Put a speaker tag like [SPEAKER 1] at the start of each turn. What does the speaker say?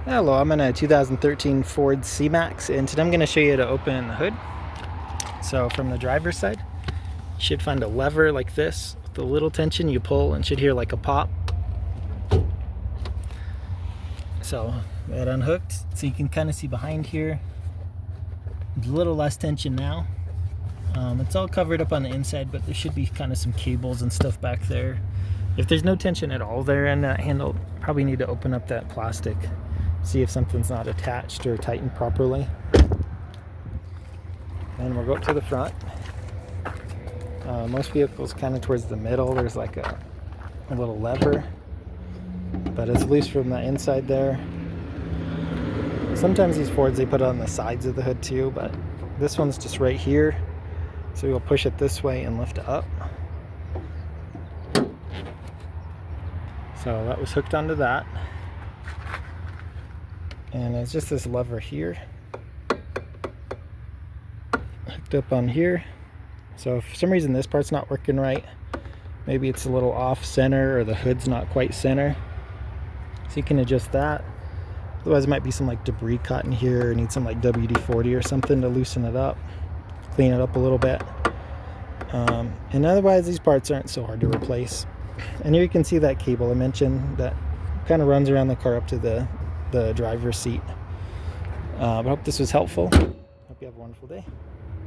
[SPEAKER 1] Hello, I'm in a 2013 Ford C-Max, and today I'm going to show you how to open the hood. So from the driver's side, you should find a lever like this. With a little tension, you pull and should hear like a pop. So that unhooked, so you can kind of see behind here. There's a little less tension now. It's all covered up on the inside, but there should be kind of some cables and stuff back there. If there's no tension at all there in that handle, probably need to open up that plastic. See if something's not attached or tightened properly. And we'll go up to the front. Most vehicles kind of towards the middle, there's like a little lever, but it's loose from the inside there. Sometimes these Fords, they put it on the sides of the hood too, but this one's just right here. So you'll push it this way and lift it up. So that was hooked onto that. And it's just this lever here, hooked up on here. So if for some reason this part's not working right, maybe it's a little off center or the hood's not quite center, so you can adjust that. Otherwise it might be some like debris caught in here, or need some like WD-40 or something to loosen it up, clean it up a little bit. And otherwise these parts aren't so hard to replace. And here you can see that cable I mentioned that kind of runs around the car up to the driver's seat. I hope this was helpful. Hope you have a wonderful day.